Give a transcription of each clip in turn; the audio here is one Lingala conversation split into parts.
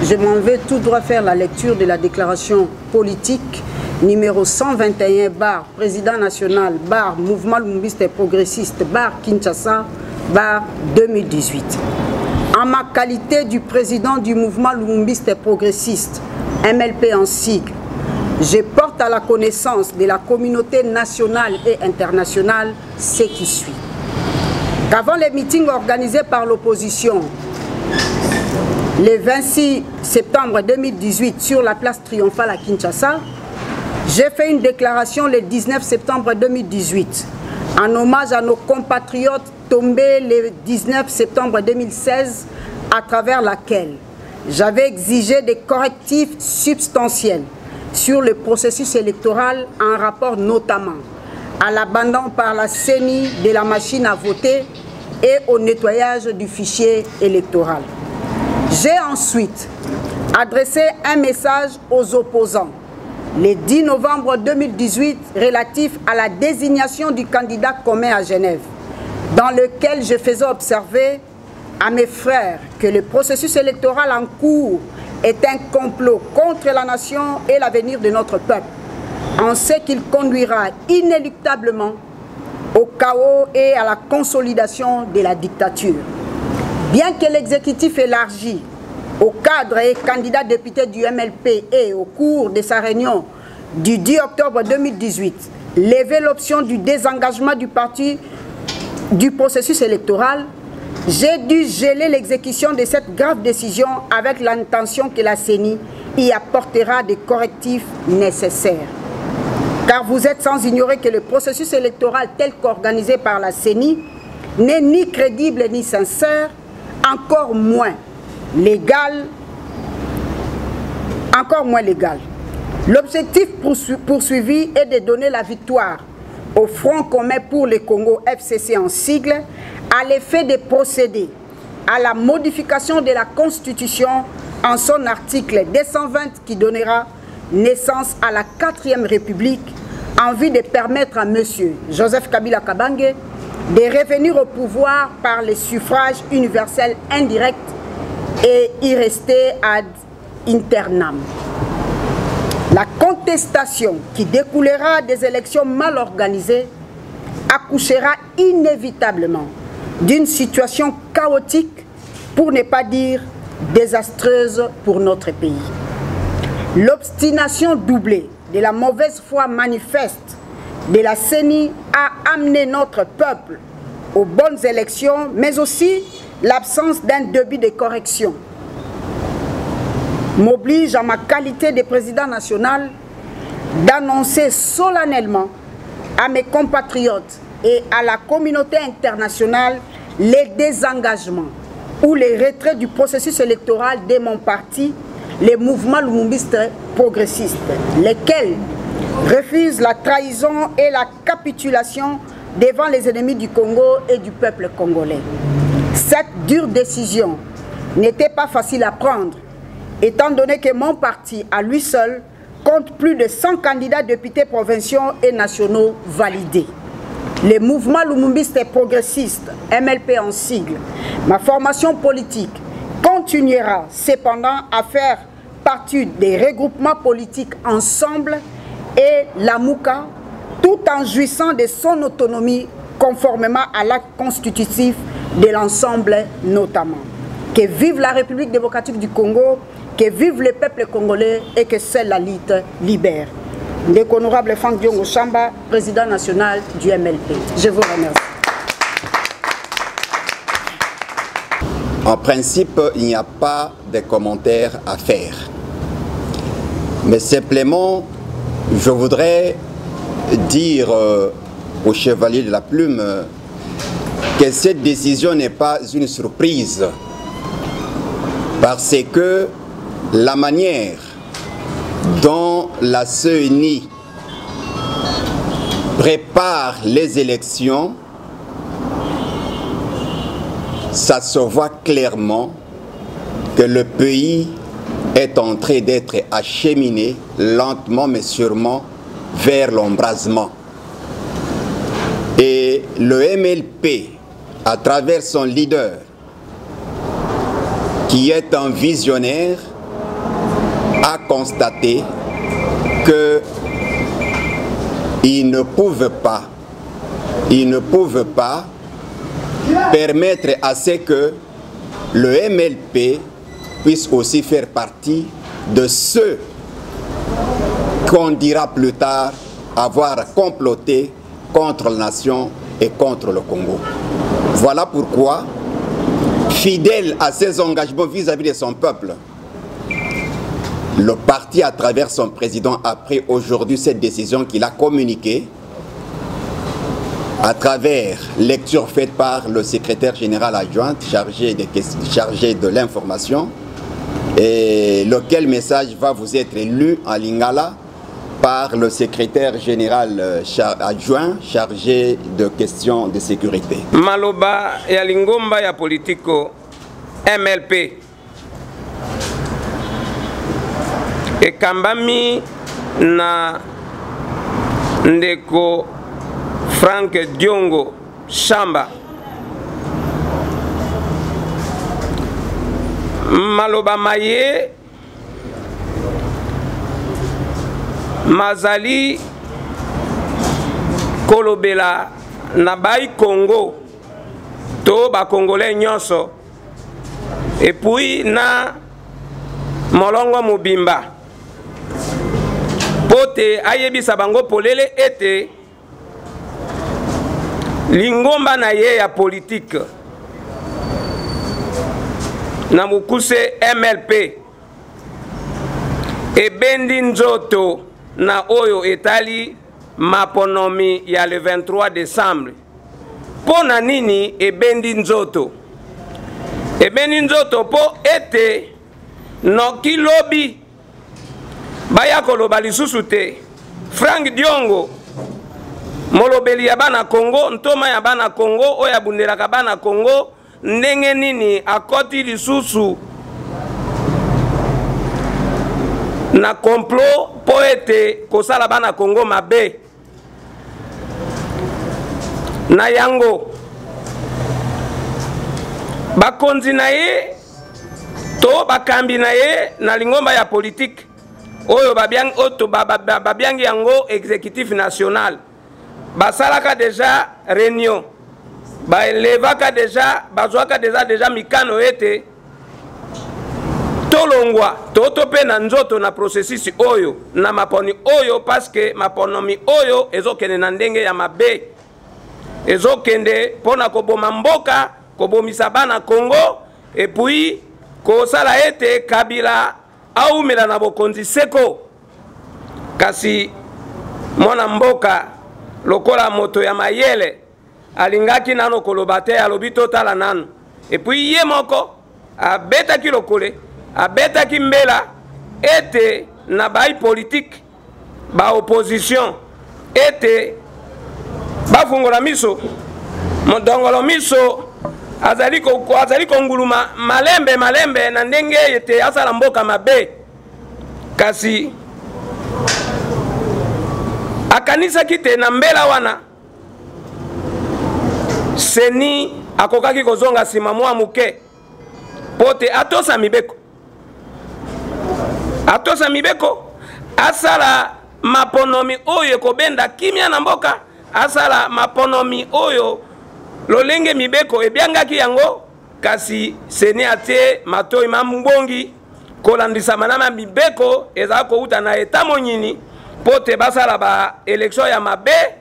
Je m'en vais tout droit faire la lecture de la déclaration politique numéro 121 bar président national bar mouvement lumumbiste et progressiste bar Kinshasa bar 2018. En ma qualité du président du mouvement lumumbiste et progressiste MLP en sigle, je porte à la connaissance de la communauté nationale et internationale ce qui suit. Qu'avant les meetings organisés par l'opposition le 26 septembre 2018 sur la place triomphale à Kinshasa, j'ai fait une déclaration le 19 septembre 2018 en hommage à nos compatriotes tombés le 19 septembre 2016 à travers laquelle j'avais exigé des correctifs substantiels sur le processus électoral en rapport notamment à l'abandon par la CENI de la machine à voter et au nettoyage du fichier électoral. J'ai ensuite adressé un message aux opposants le 10 novembre 2018 relatif à la désignation du candidat commun à Genève, dans lequel je faisais observer à mes frères que le processus électoral en cours est un complot contre la nation et l'avenir de notre peuple, en ce qu'il conduira inéluctablement au chaos et à la consolidation de la dictature. Bien que l'exécutif élargi au cadre et candidat député du MLP et au cours de sa réunion du 10 octobre 2018, levé l'option du désengagement du parti du processus électoral, j'ai dû geler l'exécution de cette grave décision avec l'intention que la CENI y apportera des correctifs nécessaires. Car vous êtes sans ignorer que le processus électoral tel qu'organisé par la CENI n'est ni crédible ni sincère, encore moins légal. L'objectif poursuivi est de donner la victoire au Front commun pour le Congo FCC en sigle, à l'effet de procéder à la modification de la Constitution en son article 220 qui donnera naissance à la 4e République en vue de permettre à M. Joseph Kabila Kabange de revenir au pouvoir par le suffrage universel indirect et y rester ad internam. La contestation qui découlera des élections mal organisées accouchera inévitablement d'une situation chaotique, pour ne pas dire désastreuse pour notre pays. L'obstination doublée de la mauvaise foi manifeste de la CENI a amené notre peuple aux bonnes élections, mais aussi l'absence d'un début de correction m'oblige en ma qualité de président national d'annoncer solennellement à mes compatriotes et à la communauté internationale les désengagements ou les retraits du processus électoral de mon parti, les mouvements lumumbistes progressistes, lesquels refusent la trahison et la capitulation devant les ennemis du Congo et du peuple congolais. Cette dure décision n'était pas facile à prendre, étant donné que mon parti, à lui seul, compte plus de 100 candidats députés provinciaux et nationaux validés. Les mouvements lumumbistes et progressistes, MLP en sigle, ma formation politique continuera cependant à faire partie des regroupements politiques Ensemble et la Mouka, tout en jouissant de son autonomie conformément à l'acte constitutif de l'ensemble notamment. Que vive la République démocratique du Congo, que vive le peuple congolais et que seule la lutte libère. L'honorable Franck Diongo Chamba, président national du MLP. Je vous remercie. En principe, il n'y a pas de commentaires à faire. Mais simplement, je voudrais dire au chevalier de la plume que cette décision n'est pas une surprise. Parce que la manière dont la CENI prépare les élections, ça se voit clairement que le pays est en train d'être acheminé lentement mais sûrement vers l'embrasement. Et le MLP, à travers son leader, qui est un visionnaire, a constaté qu'ils ne peuvent pas permettre à ce que le MLP puisse aussi faire partie de ceux qu'on dira plus tard avoir comploté contre la nation et contre le Congo. Voilà pourquoi, fidèle à ses engagements vis-à-vis de son peuple, le parti, à travers son président, a pris aujourd'hui cette décision qu'il a communiquée à travers lecture faite par le secrétaire général adjoint chargé de l'information, et lequel message va vous être lu en lingala par le secrétaire général adjoint chargé de questions de sécurité. Maloba ya lingomba ya politiko MLP ekambami na ndeko Frank Diongo Shamba. Maloba maye mazali kolobela na bai Congo to ba Congolais nyonso et puis na molongo mobimba pote ayebisa bango polele ete lingomba na ye ya politique na mukuse MLP ebendi nzoto na oyo etali maponomi ya le 23 décembre. Pona nini ebendi nzoto? Ebendi nzoto po ete noki lobi baya koloba lisusu te Frank Diongo molobeli ya bana Congo, ntoma ya bana Congo oya bundelaka bana Congo ndenge nini akoti lisusu na complot po ete kosala bana Congo mabe na yango bakonzi na ye to bakambi na ye na lingomba ya politique oyo babiangi yango exécutif national basalaka déjà réunion baelevaka déjà bazwaka déjà mikano ete tolongwa toto pe na nzoto na processus oyo na maponi oyo parce que maponomi oyo ezokende na ndenge ya mabe ezokende pona koboma mboka kobomisa bana Congo et puis kosala ete Kabila aumela na bokonzi seko kasi mona mboka lokola moto ya mayele alingaki nano kolobate alobi totala nano et puis ye moko abetaki lokole abetaki mbela ete na bai politique ba opposition ete bafungola miso modongolo miso azali konguluma malembe na ndenge ete asala mboka mabe kasi akanisa kite na mbela wana seni akokaki kozonga sima mwa muke pote atosa mibeko asala maponomi oyo kobenda kimia na mboka asala maponomi oyo lolenge mibeko ebiangaki yango kasi seni ate matoi mambongi kolandisa manama mibeko ezala kouta na eta monyini pote basala ba élection ya mabe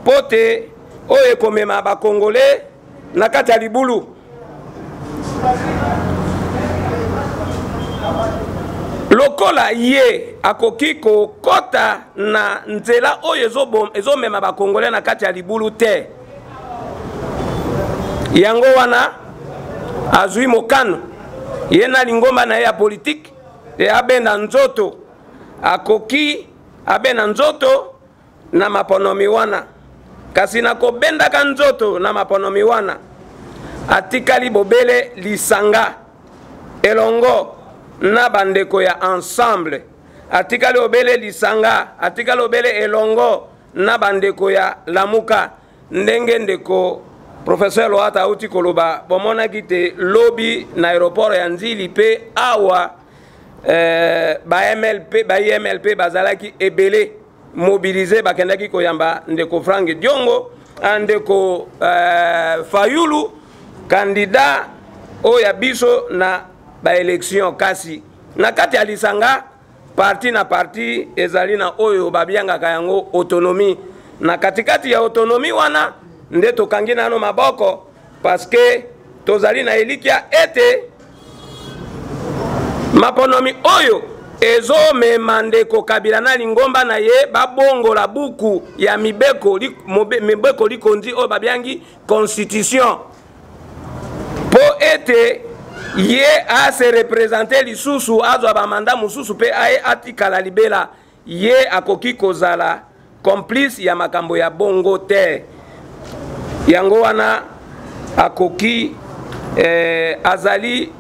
pote oyo komema ba Congolais na kati ya libulu lokola ye akoki kokota na nzela oyo ezomema ba Congolais na kati ya libulu te yango wana azui mokano ye na lingomba na ye ya politique e abenda nzoto akoki abena nzoto na maponomi wana kasi na kobendaka nzoto na maponomi wana atikali bobele lisanga elongo na bandeko ya ensemble atikali obele lisanga atikali obele elongo na bandeko ya lamuka ndenge ndeko professeur Loata auti koloba bomona kite lobby na aéroport ya Nzili pe awa ba MLP bazalaki ebele mobilisé bakendaki koyamba ndeko Frank Diongo ndeko Fayulu candidat oya biso na ba élection kasi na kati alisanga parti na parti ezali na oyo babianga kayango autonomie na katikati ya autonomie wana nde tokangi nano maboko parce que tozali na elikia ete maponomi oyo ezo memandeko Kabila na lingomba na ye babongola buku ya mibeko likondi oyo babiangi constitution po ete ye a se représenter lisusu azwa ba mandat mususu pe aye atikala libela ye akoki kozala complice ya makambo ya bongo te yango wana akoki azali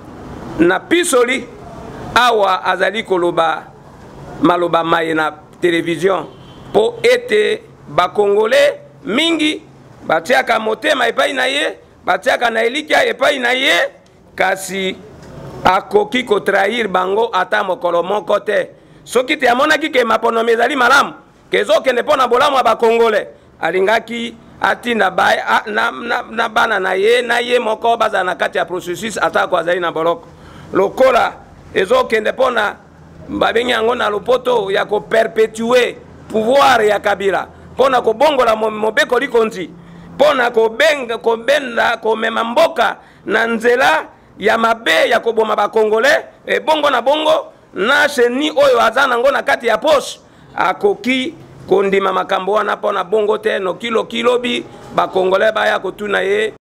na pisoli awa azali koloba maloba maye na télévision po ete ba congolais mingi batiaka motema epai na ye batiaka na elikia epai na ye kasi akoki ko trahir bango ata mokolo moko te soki te amonaki ke maponomi ezali malamu kezokende mpona bolamu ya bakongole alingaki atinda na bana na ye moko bazala na kati ya processus atako azali na boloko lokola ezokende mpona babengi yango na lopoto ya koperpetue pouvoir ya Kabila mpona kobongola mobeko likonzi mpona kobenda komema mboka na nzela ya mabe ya koboma bakongole bongo na bongo na cheni oyo aza nango na kati ya poche akoki kondima makambo wana mpona bongo te noki lobi bakongole baya kotuna ye